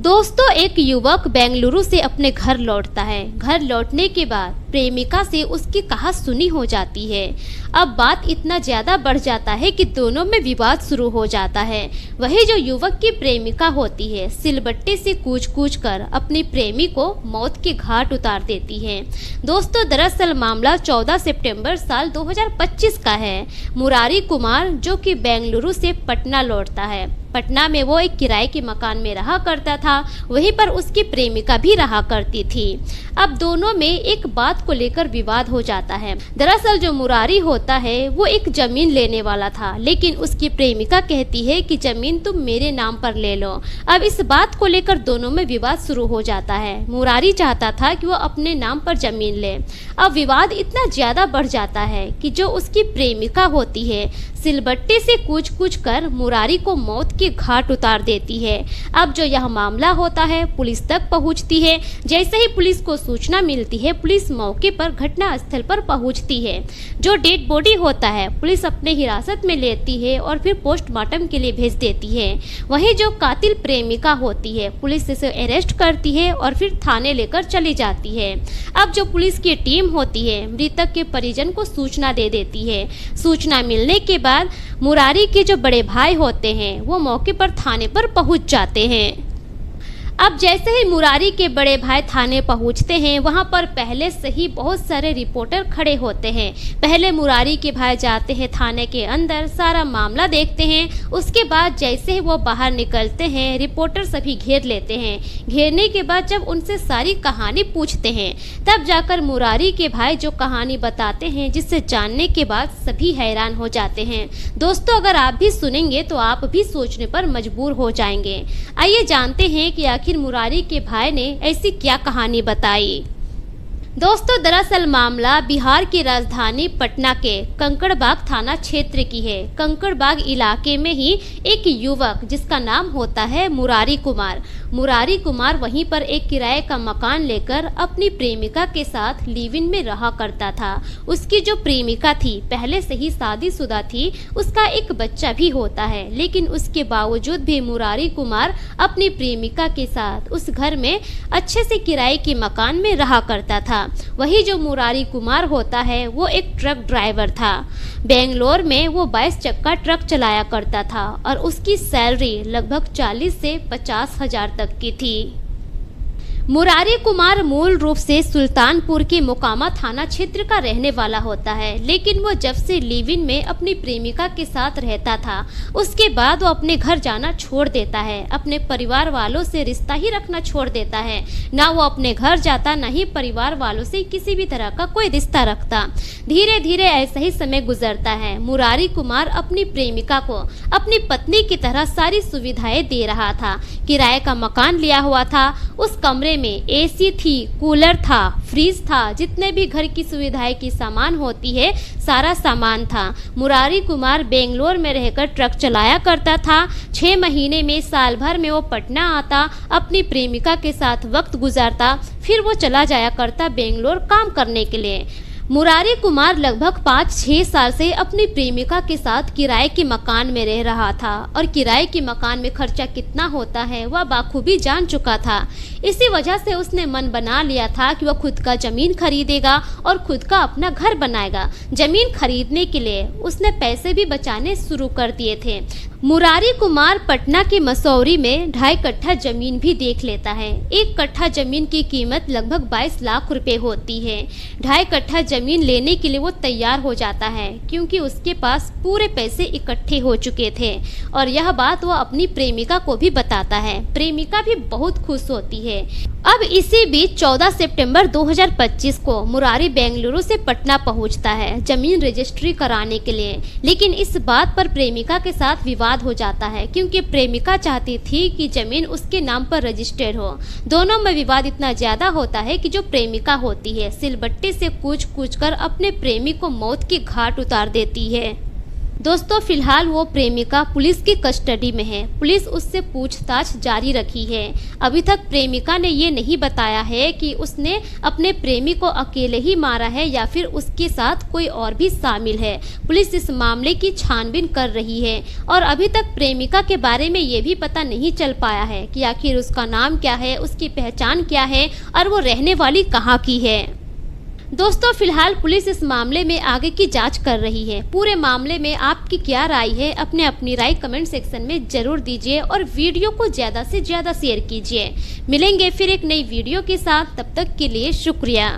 दोस्तों, एक युवक बेंगलुरु से अपने घर लौटता है। घर लौटने के बाद प्रेमिका से उसकी कहासुनी हो जाती है। अब बात इतना ज़्यादा बढ़ जाता है कि दोनों में विवाद शुरू हो जाता है। वही जो युवक की प्रेमिका होती है, सिलबट्टे से कूच कूच कर अपनी प्रेमी को मौत के घाट उतार देती है। दोस्तों, दरअसल मामला 14 सितंबर साल 2025 का है। मुरारी कुमार जो कि बेंगलुरु से पटना लौटता है। पटना में वो एक किराए के मकान में रहा करता था, वहीं पर उसकी प्रेमिका भी रहा करती थी। अब दोनों में एक बात को लेकर विवाद हो जाता है। दरअसल जो मुरारी होता है वो एक जमीन लेने वाला था, लेकिन उसकी प्रेमिका कहती है कि जमीन तुम मेरे नाम पर ले लो। अब इस बात को लेकर दोनों में विवाद शुरू हो जाता है। मुरारी चाहता था कि वो अपने नाम पर जमीन ले। अब विवाद इतना ज्यादा बढ़ जाता है कि जो उसकी प्रेमिका होती है सिलबट्टे से कूच कूच कर मुरारी को मौत के घाट उतार देती है। अब जो यह मामला होता है पुलिस तक पहुंचती है। जैसे ही पुलिस को सूचना मिलती है, पुलिस मौके पर घटना स्थल पर पहुंचती है। जो डेड बॉडी होता है पुलिस अपने हिरासत में लेती है और फिर पोस्टमार्टम के लिए भेज देती है। वहीं जो कातिल प्रेमिका होती है पुलिस इसे अरेस्ट करती है और फिर थाने लेकर चली जाती है। अब जो पुलिस की टीम होती है मृतक के परिजन को सूचना दे देती है। सूचना मिलने के बाद मुरारी के जो बड़े भाई होते हैं वो मौके पर थाने पर पहुंच जाते हैं। अब जैसे ही मुरारी के बड़े भाई थाने पहुंचते हैं, वहां पर पहले से ही बहुत सारे रिपोर्टर खड़े होते हैं। पहले मुरारी के भाई जाते हैं थाने के अंदर, सारा मामला देखते हैं। उसके बाद जैसे ही वो बाहर निकलते हैं, रिपोर्टर सभी घेर लेते हैं। घेरने के बाद जब उनसे सारी कहानी पूछते हैं, तब जाकर मुरारी के भाई जो कहानी बताते हैं, जिससे जानने के बाद सभी हैरान हो जाते हैं। दोस्तों, अगर आप भी सुनेंगे तो आप भी सोचने पर मजबूर हो जाएंगे। आइए जानते हैं कि आखिर मुरारी के भाई ने ऐसी क्या कहानी बताई। दोस्तों, दरअसल मामला बिहार की राजधानी पटना के कंकड़बाग थाना क्षेत्र की है। कंकड़बाग इलाके में ही एक युवक जिसका नाम होता है मुरारी कुमार वहीं पर एक किराए का मकान लेकर अपनी प्रेमिका के साथ लिव इन में रहा करता था। उसकी जो प्रेमिका थी पहले से ही शादीशुदा थी, उसका एक बच्चा भी होता है, लेकिन उसके बावजूद भी मुरारी कुमार अपनी प्रेमिका के साथ उस घर में अच्छे से किराए के मकान में रहा करता था। वही जो मुरारी कुमार होता है वो एक ट्रक ड्राइवर था। बेंगलोर में वो 22 चक्का ट्रक चलाया करता था और उसकी सैलरी लगभग 40 से 50 हजार तक की थी। मुरारी कुमार मूल रूप से सुल्तानपुर के मोकामा थाना क्षेत्र का रहने वाला होता है, लेकिन वो जब से लिव इन में अपनी प्रेमिका के साथ रहता था, उसके बाद वो अपने घर जाना छोड़ देता है। अपने परिवार वालों से रिश्ता ही रखना छोड़ देता है। ना वो अपने घर जाता, ना ही परिवार वालों से किसी भी तरह का कोई रिश्ता रखता। धीरे धीरे ऐसा ही समय गुजरता है। मुरारी कुमार अपनी प्रेमिका को अपनी पत्नी की तरह सारी सुविधाएं दे रहा था। किराए का मकान लिया हुआ था, उस कमरे में एसी थी, कूलर था, फ्रिज था, जितने भी घर की सुविधाएं की सामान होती है सारा सामान था। मुरारी कुमार बेंगलोर में रहकर ट्रक चलाया करता था। 6 महीने में, साल भर में वो पटना आता, अपनी प्रेमिका के साथ वक्त गुजारता, फिर वो चला जाया करता बेंगलोर काम करने के लिए। मुरारी कुमार लगभग 5-6 साल से अपनी प्रेमिका के साथ किराए के मकान में रह रहा था और किराए के मकान में खर्चा कितना होता है वह बाखूबी जान चुका था। इसी वजह से उसने मन बना लिया था कि वह खुद का जमीन खरीदेगा और खुद का अपना घर बनाएगा। जमीन खरीदने के लिए उसने पैसे भी बचाने शुरू कर दिए थे। मुरारी कुमार पटना के मसौरी में 2.5 कट्ठा जमीन भी देख लेता है। 1 कट्ठा जमीन की कीमत लगभग 22 लाख रुपए होती है। 2.5 कट्ठा जमीन लेने के लिए वो तैयार हो जाता है, क्योंकि उसके पास पूरे पैसे इकट्ठे हो चुके थे और यह बात वो अपनी प्रेमिका को भी बताता है। प्रेमिका भी बहुत खुश होती है। अब इसी बीच 14 सितंबर 2025 को मुरारी बेंगलुरु से पटना पहुंचता है जमीन रजिस्ट्री कराने के लिए, लेकिन इस बात पर प्रेमिका के साथ विवाद हो जाता है, क्योंकि प्रेमिका चाहती थी कि जमीन उसके नाम पर रजिस्टर्ड हो। दोनों में विवाद इतना ज्यादा होता है कि जो प्रेमिका होती है सिलबट्टे से कूच कूच कर अपने प्रेमी को मौत के घाट उतार देती है। दोस्तों फिलहाल वो प्रेमिका पुलिस की कस्टडी में है। पुलिस उससे पूछताछ जारी रखी है। अभी तक प्रेमिका ने ये नहीं बताया है कि उसने अपने प्रेमी को अकेले ही मारा है या फिर उसके साथ कोई और भी शामिल है। पुलिस इस मामले की छानबीन कर रही है और अभी तक प्रेमिका के बारे में ये भी पता नहीं चल पाया है कि आखिर उसका नाम क्या है, उसकी पहचान क्या है और वो रहने वाली कहाँ की है। दोस्तों फिलहाल पुलिस इस मामले में आगे की जांच कर रही है। पूरे मामले में आपकी क्या राय है, अपनी राय कमेंट सेक्शन में जरूर दीजिए और वीडियो को ज़्यादा से ज़्यादा शेयर कीजिए। मिलेंगे फिर एक नई वीडियो के साथ, तब तक के लिए शुक्रिया।